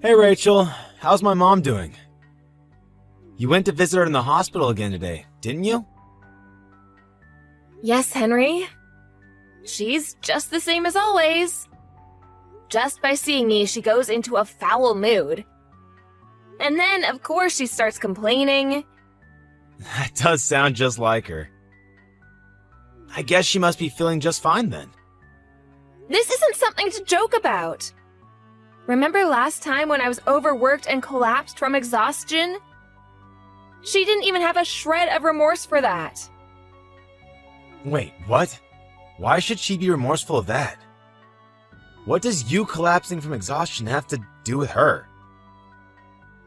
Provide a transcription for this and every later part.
Hey Rachel, how's my mom doing? You went to visit her in the hospital again today, didn't you? Yes, Henry. She's just the same as always. Just by seeing me, she goes into a foul mood. And then, of course, she starts complaining. That does sound just like her. I guess she must be feeling just fine then. This isn't something to joke about. Remember last time when I was overworked and collapsed from exhaustion? She didn't even have a shred of remorse for that. Wait, what? Why should she be remorseful of that? What does you collapsing from exhaustion have to do with her?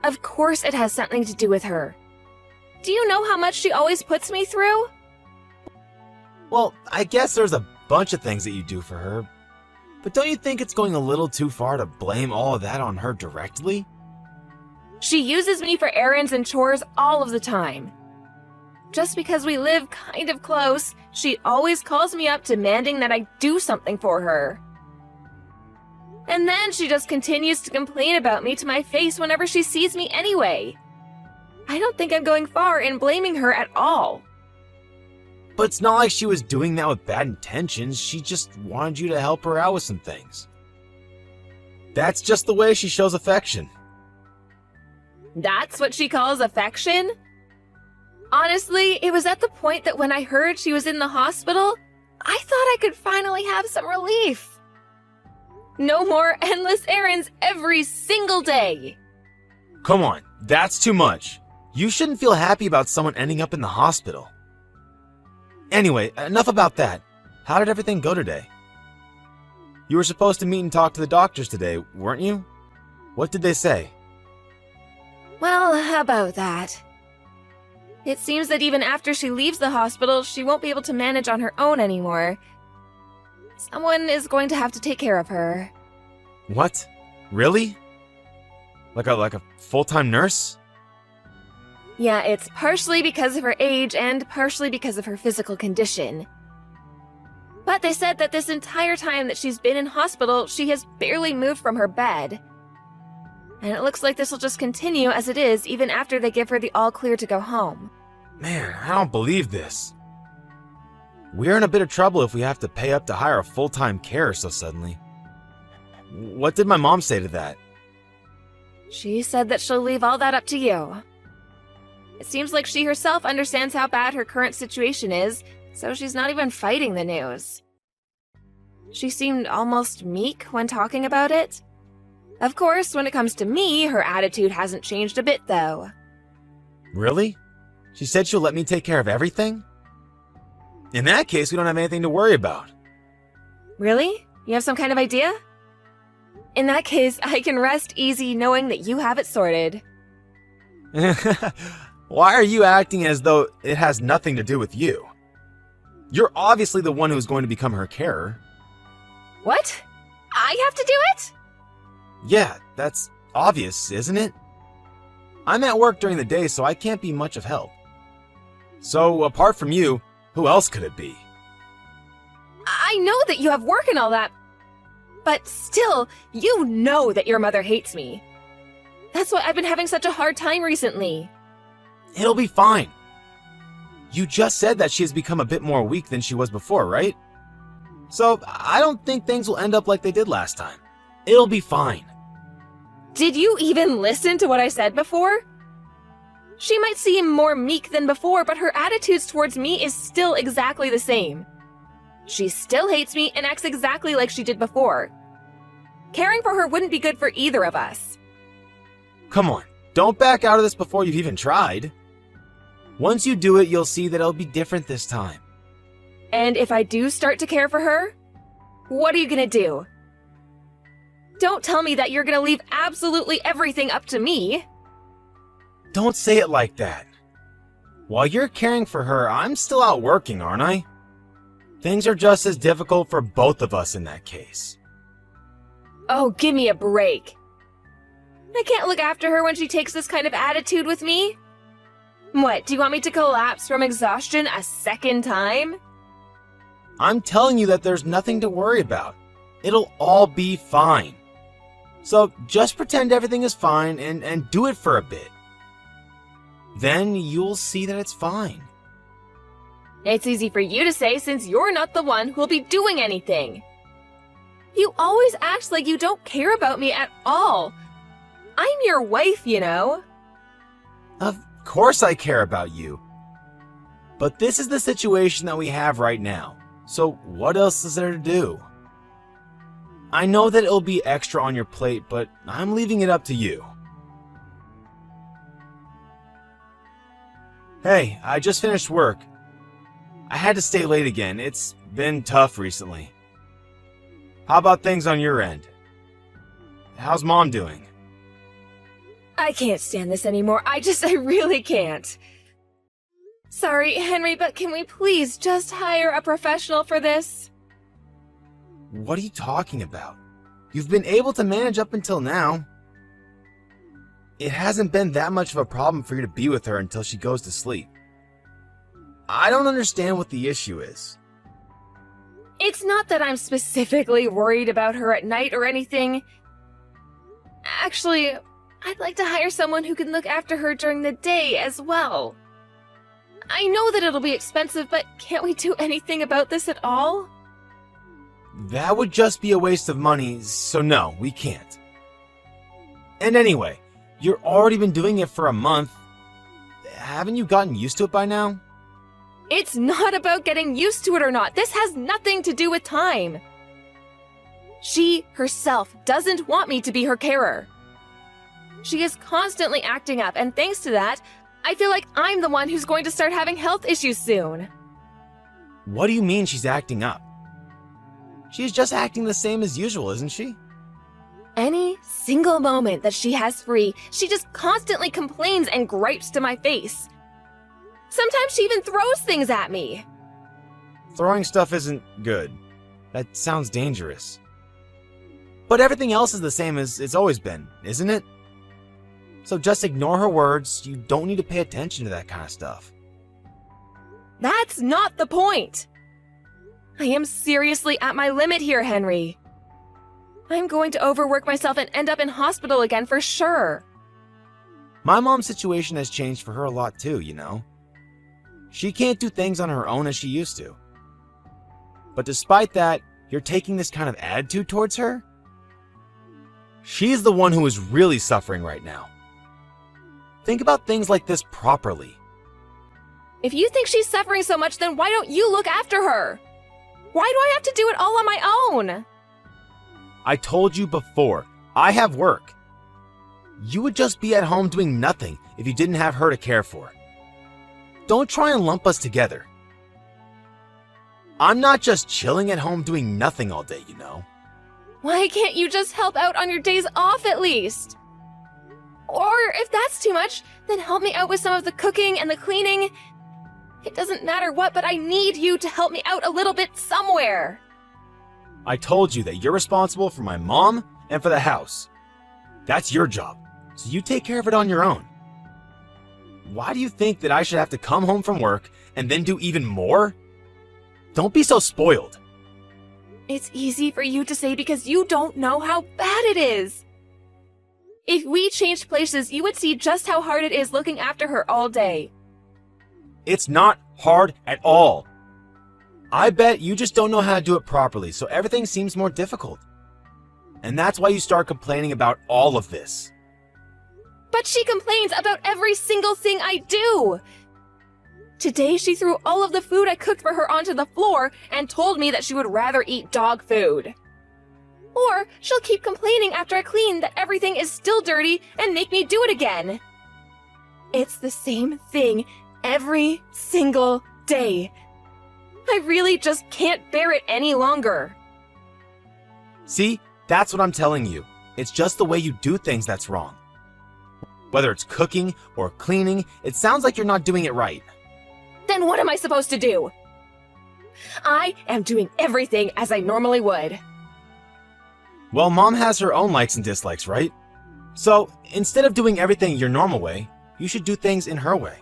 Of course it has something to do with her. Do you know how much she always puts me through? Well, I guess there's a bunch of things that you do for her, but don't you think it's going a little too far to blame all of that on her directly? She uses me for errands and chores all of the time. Just because we live kind of close, she always calls me up demanding that I do something for her. And then she just continues to complain about me to my face whenever she sees me anyway. I don't think I'm going far in blaming her at all. But it's not like she was doing that with bad intentions, she just wanted you to help her out with some things. That's just the way she shows affection. That's what she calls affection? Honestly, it was at the point that when I heard she was in the hospital, I thought I could finally have some relief. No more endless errands every single day. Come on, that's too much. You shouldn't feel happy about someone ending up in the hospital. Anyway, enough about that. How did everything go today? You were supposed to meet and talk to the doctors today, weren't you? What did they say? Well, how about that? It seems that even after she leaves the hospital, she won't be able to manage on her own anymore. Someone is going to have to take care of her. What? Really? Like a full-time nurse? Yeah, it's partially because of her age and partially because of her physical condition. But they said that this entire time that she's been in hospital, she has barely moved from her bed. And it looks like this will just continue as it is even after they give her the all clear to go home. Man, I don't believe this. We're in a bit of trouble if we have to pay up to hire a full-time carer so suddenly. What did my mom say to that? She said that she'll leave all that up to you. It seems like she herself understands how bad her current situation is, so she's not even fighting the news. She seemed almost meek when talking about it. Of course, when it comes to me, her attitude hasn't changed a bit, though. Really? She said she'll let me take care of everything? In that case, we don't have anything to worry about. Really? You have some kind of idea? In that case, I can rest easy knowing that you have it sorted. Why are you acting as though it has nothing to do with you? You're obviously the one who's going to become her carer. What? I have to do it? Yeah, that's obvious, isn't it? I'm at work during the day, so I can't be much of help. So, apart from you, who else could it be? I know that you have work and all that, but still, you know that your mother hates me. That's why I've been having such a hard time recently. It'll be fine. You just said that she has become a bit more weak than she was before, right? So, I don't think things will end up like they did last time. It'll be fine. Did you even listen to what I said before? She might seem more meek than before, but her attitudes towards me is still exactly the same. She still hates me and acts exactly like she did before. Caring for her wouldn't be good for either of us. Come on, don't back out of this before you've even tried. Once you do it, you'll see that it'll be different this time. And if I do start to care for her, what are you gonna do? Don't tell me that you're gonna leave absolutely everything up to me. Don't say it like that. While you're caring for her, I'm still out working, aren't I? Things are just as difficult for both of us in that case. Oh, give me a break. I can't look after her when she takes this kind of attitude with me. What, do you want me to collapse from exhaustion a second time? I'm telling you that there's nothing to worry about. It'll all be fine. So just pretend everything is fine and do it for a bit. Then you'll see that it's fine. It's easy for you to say since you're not the one who'll be doing anything. You always act like you don't care about me at all. I'm your wife, you know. Of course I care about you. But this is the situation that we have right now. So what else is there to do? I know that it'll be extra on your plate, but I'm leaving it up to you. Hey, I just finished work. I had to stay late again. It's been tough recently. How about things on your end? How's Mom doing? I can't stand this anymore. I really can't. Sorry, Henry, but can we please just hire a professional for this? What are you talking about? You've been able to manage up until now. It hasn't been that much of a problem for you to be with her until she goes to sleep. I don't understand what the issue is. It's not that I'm specifically worried about her at night or anything. Actually, I'd like to hire someone who can look after her during the day as well. I know that it'll be expensive, but can't we do anything about this at all? That would just be a waste of money, so no, we can't. And anyway, you've already been doing it for a month. Haven't you gotten used to it by now? It's not about getting used to it or not. This has nothing to do with time. She herself doesn't want me to be her carer. She is constantly acting up, and thanks to that, I feel like I'm the one who's going to start having health issues soon. What do you mean she's acting up? She's just acting the same as usual, isn't she? Any single moment that she has free, she just constantly complains and gripes to my face. Sometimes she even throws things at me. Throwing stuff isn't good. That sounds dangerous. But everything else is the same as it's always been, isn't it? So just ignore her words. You don't need to pay attention to that kind of stuff. That's not the point. I am seriously at my limit here, Henry. I'm going to overwork myself and end up in hospital again for sure. My mom's situation has changed for her a lot too, you know. She can't do things on her own as she used to. But despite that, you're taking this kind of attitude towards her? She's the one who is really suffering right now. Think about things like this properly. If you think she's suffering so much, then why don't you look after her? Why do I have to do it all on my own? I told you before, I have work. You would just be at home doing nothing if you didn't have her to care for. Don't try and lump us together. I'm not just chilling at home doing nothing all day, you know. Why can't you just help out on your days off at least? Or if that's too much, then help me out with some of the cooking and the cleaning. It doesn't matter what, but I need you to help me out a little bit somewhere. I told you that you're responsible for my mom and for the house. That's your job, so you take care of it on your own. Why do you think that I should have to come home from work and then do even more? Don't be so spoiled. It's easy for you to say because you don't know how bad it is. If we changed places, you would see just how hard it is looking after her all day. It's not hard at all. I bet you just don't know how to do it properly, so everything seems more difficult. And that's why you start complaining about all of this. But she complains about every single thing I do. Today she threw all of the food I cooked for her onto the floor and told me that she would rather eat dog food. Or she'll keep complaining after I clean that everything is still dirty and make me do it again. It's the same thing every single day. I really just can't bear it any longer. See, that's what I'm telling you. It's just the way you do things that's wrong. Whether it's cooking or cleaning, it sounds like you're not doing it right. Then what am I supposed to do? I am doing everything as I normally would. Well, Mom has her own likes and dislikes, right? So, instead of doing everything your normal way, you should do things in her way.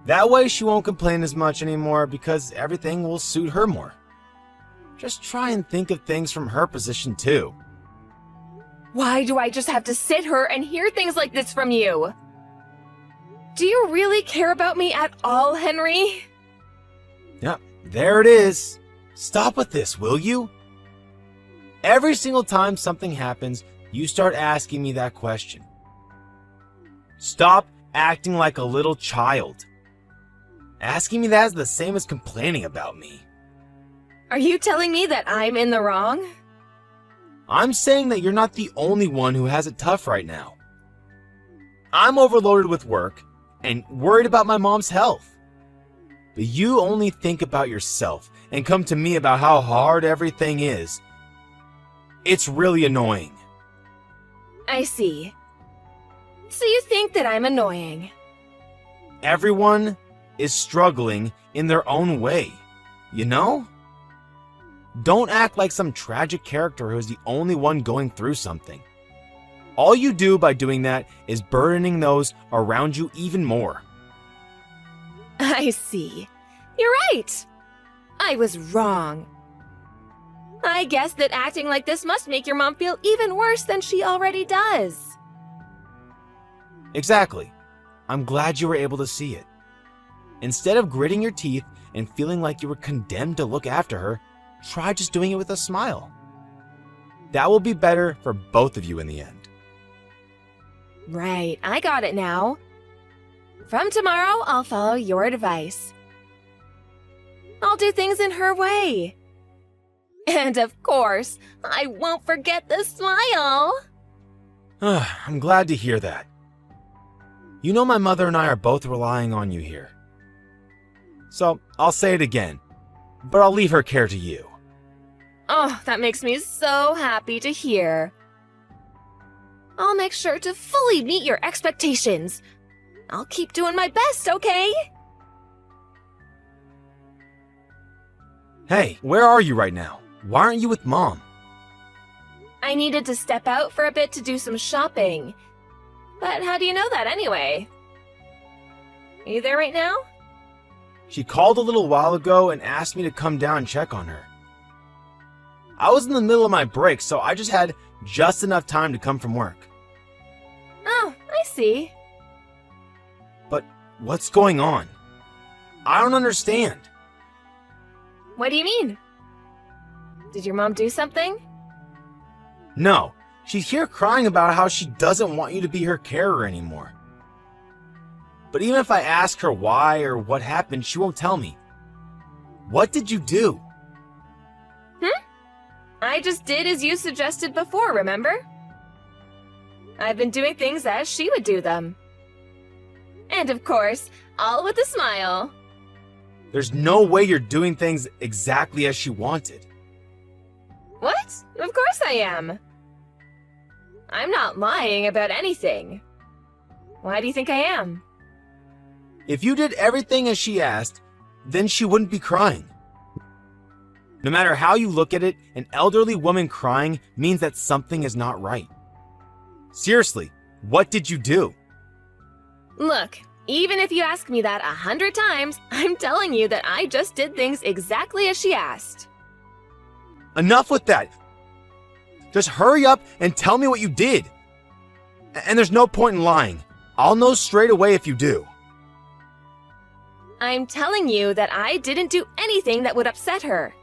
That way she won't complain as much anymore because everything will suit her more. Just try and think of things from her position too. Why do I just have to sit here and hear things like this from you? Do you really care about me at all, Henry? Yep, there it is. Stop with this, will you? Every single time something happens, you start asking me that question. Stop acting like a little child. Asking me that is the same as complaining about me. Are you telling me that I'm in the wrong? I'm saying that you're not the only one who has it tough right now. I'm overloaded with work and worried about my mom's health. But you only think about yourself and come to me about how hard everything is. It's really annoying. I see. So you think that I'm annoying? Everyone is struggling in their own way, you know? Don't act like some tragic character who's the only one going through something. All you do by doing that is burdening those around you even more. I see. You're right. I was wrong. I guess that acting like this must make your mom feel even worse than she already does. Exactly. I'm glad you were able to see it. Instead of gritting your teeth and feeling like you were condemned to look after her, try just doing it with a smile. That will be better for both of you in the end. Right, I got it now. From tomorrow, I'll follow your advice. I'll do things in her way. And of course, I won't forget the smile. I'm glad to hear that. You know my mother and I are both relying on you here. So, I'll say it again, but I'll leave her care to you. Oh, that makes me so happy to hear. I'll make sure to fully meet your expectations. I'll keep doing my best, okay? Hey, where are you right now? Why aren't you with Mom? I needed to step out for a bit to do some shopping. But how do you know that anyway? Are you there right now? She called a little while ago and asked me to come down and check on her. I was in the middle of my break, so I just had just enough time to come from work. Oh, I see. But what's going on? I don't understand. What do you mean? Did your mom do something? No, she's here crying about how she doesn't want you to be her carer anymore. But even if I ask her why or what happened, she won't tell me. What did you do? I just did as you suggested before, remember? I've been doing things as she would do them. And of course, all with a smile. There's no way you're doing things exactly as she wanted. What? Of course I am. I'm not lying about anything. Why do you think I am? If you did everything as she asked, then she wouldn't be crying. No matter how you look at it, an elderly woman crying means that something is not right. Seriously, what did you do? Look, even if you ask me that 100 times, I'm telling you that I just did things exactly as she asked. Enough with that. Just hurry up and tell me what you did. And there's no point in lying. I'll know straight away if you do. I'm telling you that I didn't do anything that would upset her.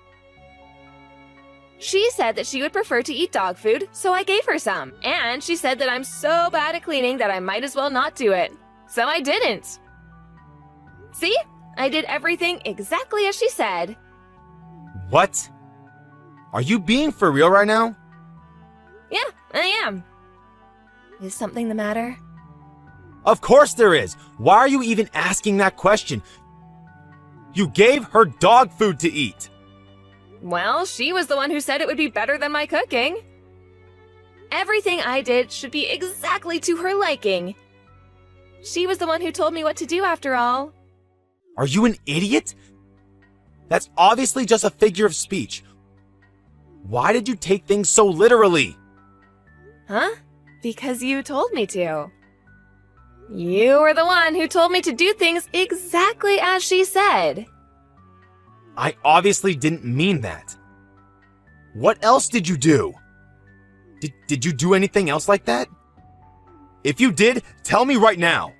She said that she would prefer to eat dog food, so I gave her some. And she said that I'm so bad at cleaning that I might as well not do it. So I didn't. See? I did everything exactly as she said. What? Are you being for real right now? Yeah, I am. Is something the matter? Of course there is. Why are you even asking that question? You gave her dog food to eat. Well, she was the one who said it would be better than my cooking. Everything I did should be exactly to her liking. She was the one who told me what to do after all. Are you an idiot? That's obviously just a figure of speech. Why did you take things so literally? Huh? Because you told me to. You were the one who told me to do things exactly as she said. I obviously didn't mean that. What else did you do? Did you do anything else like that? If you did, tell me right now.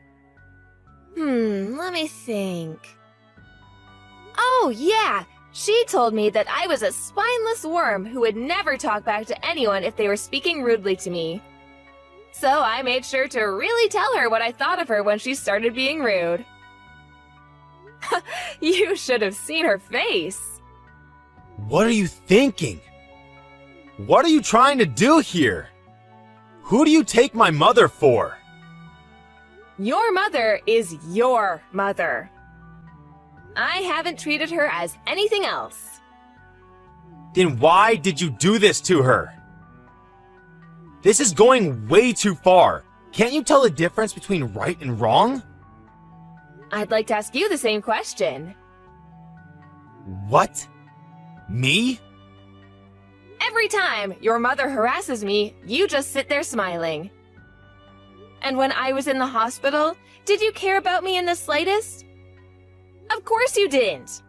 Let me think. Oh, yeah! She told me that I was a spineless worm who would never talk back to anyone if they were speaking rudely to me. So I made sure to really tell her what I thought of her when she started being rude. You should have seen her face. What are you thinking? What are you trying to do here? Who do you take my mother for? Your mother is your mother. I haven't treated her as anything else. Then why did you do this to her? This is going way too far. Can't you tell the difference between right and wrong? I'd like to ask you the same question. What? Me? Every time your mother harasses me, you just sit there smiling. And when I was in the hospital, did you care about me in the slightest? Of course you didn't.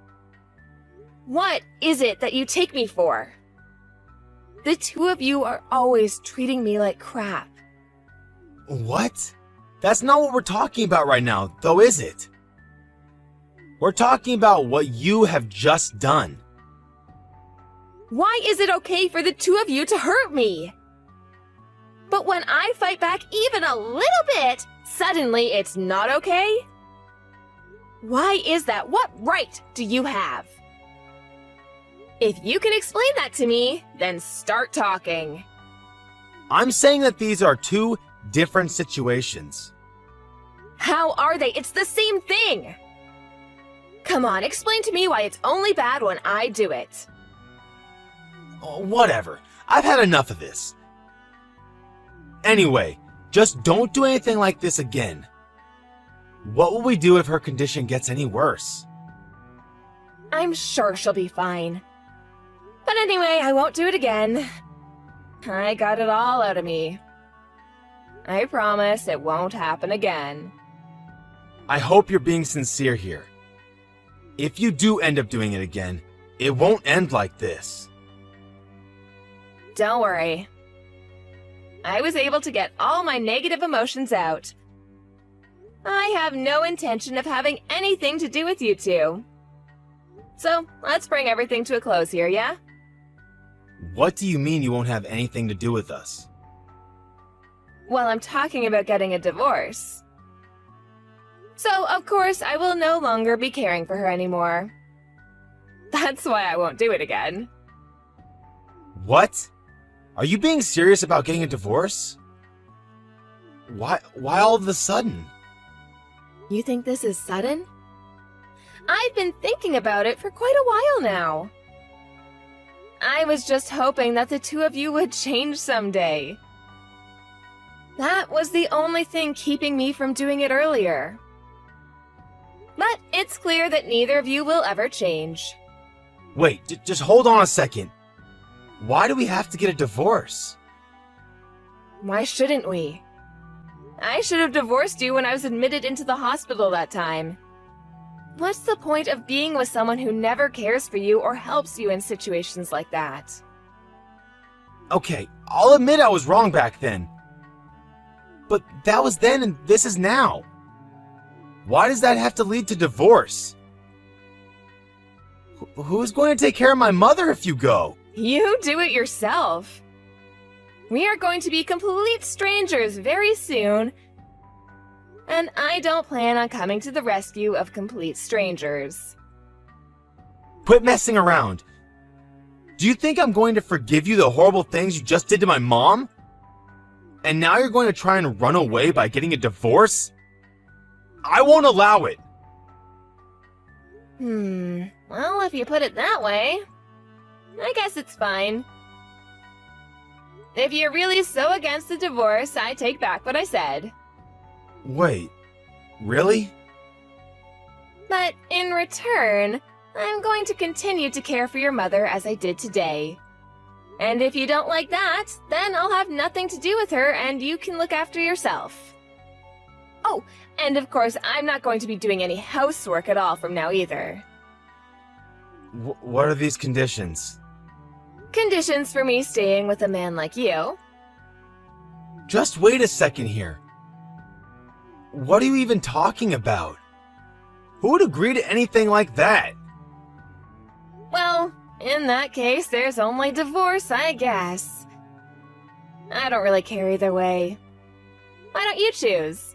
What is it that you take me for? The two of you are always treating me like crap. What? That's not what we're talking about right now, though, is it? We're talking about what you have just done. Why is it okay for the two of you to hurt me? But when I fight back even a little bit, suddenly it's not okay? Why is that? What right do you have? If you can explain that to me, then start talking. I'm saying that these are two different situations. How are they? It's the same thing! Come on, explain to me why it's only bad when I do it. Oh, whatever. I've had enough of this. Anyway, just don't do anything like this again. What will we do if her condition gets any worse? I'm sure she'll be fine. But anyway, I won't do it again. I got it all out of me. I promise it won't happen again. I hope you're being sincere here. If you do end up doing it again, it won't end like this. Don't worry. I was able to get all my negative emotions out. I have no intention of having anything to do with you two. So, let's bring everything to a close here, yeah? What do you mean you won't have anything to do with us? Well, I'm talking about getting a divorce. So, of course, I will no longer be caring for her anymore. That's why I won't do it again. What? Are you being serious about getting a divorce? Why all of a sudden? You think this is sudden? I've been thinking about it for quite a while now. I was just hoping that the two of you would change someday. That was the only thing keeping me from doing it earlier. But it's clear that neither of you will ever change. Wait, just hold on a second. Why do we have to get a divorce? Why shouldn't we? I should have divorced you when I was admitted into the hospital that time. What's the point of being with someone who never cares for you or helps you in situations like that? Okay, I'll admit I was wrong back then. But that was then and this is now. Why does that have to lead to divorce? Who's going to take care of my mother if you go? You do it yourself. We are going to be complete strangers very soon, and I don't plan on coming to the rescue of complete strangers. Quit messing around. Do you think I'm going to forgive you the horrible things you just did to my mom? And now you're going to try and run away by getting a divorce? I won't allow it. Well, if you put it that way, I guess it's fine. If you're really so against the divorce, I take back what I said. Wait, really? But in return, I'm going to continue to care for your mother as I did today. And if you don't like that, then I'll have nothing to do with her and you can look after yourself. Oh, and of course, I'm not going to be doing any housework at all from now either. What are these conditions? Conditions for me staying with a man like you. Just wait a second here. What are you even talking about? Who would agree to anything like that? Well, in that case, there's only divorce, I guess. I don't really care either way. Why don't you choose?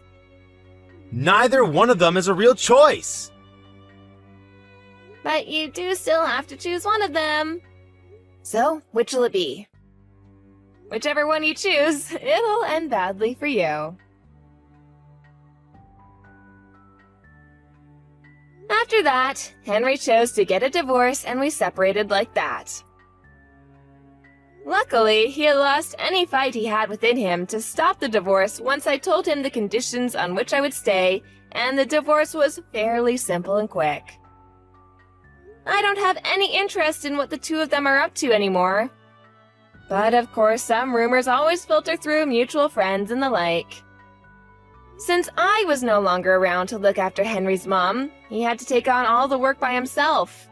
Neither one of them is a real choice. But you do still have to choose one of them. So, which will it be? Whichever one you choose, it'll end badly for you. After that, Henry chose to get a divorce and we separated like that. Luckily, he had lost any fight he had within him to stop the divorce once I told him the conditions on which I would stay, and the divorce was fairly simple and quick. I don't have any interest in what the two of them are up to anymore. But of course, some rumors always filter through mutual friends and the like. Since I was no longer around to look after Henry's mom, he had to take on all the work by himself.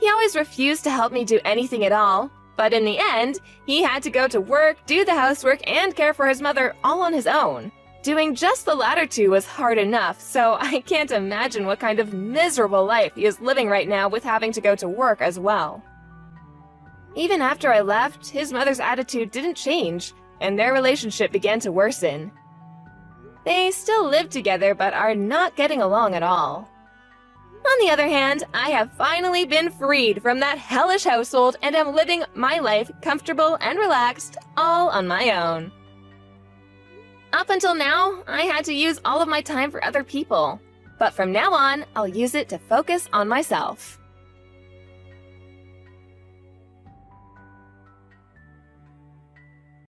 He always refused to help me do anything at all, but in the end, he had to go to work, do the housework, and care for his mother all on his own. Doing just the latter two was hard enough, so I can't imagine what kind of miserable life he is living right now with having to go to work as well. Even after I left, his mother's attitude didn't change, and their relationship began to worsen. They still live together but are not getting along at all. On the other hand, I have finally been freed from that hellish household and am living my life comfortable and relaxed, all on my own. Up until now, I had to use all of my time for other people, but from now on, I'll use it to focus on myself.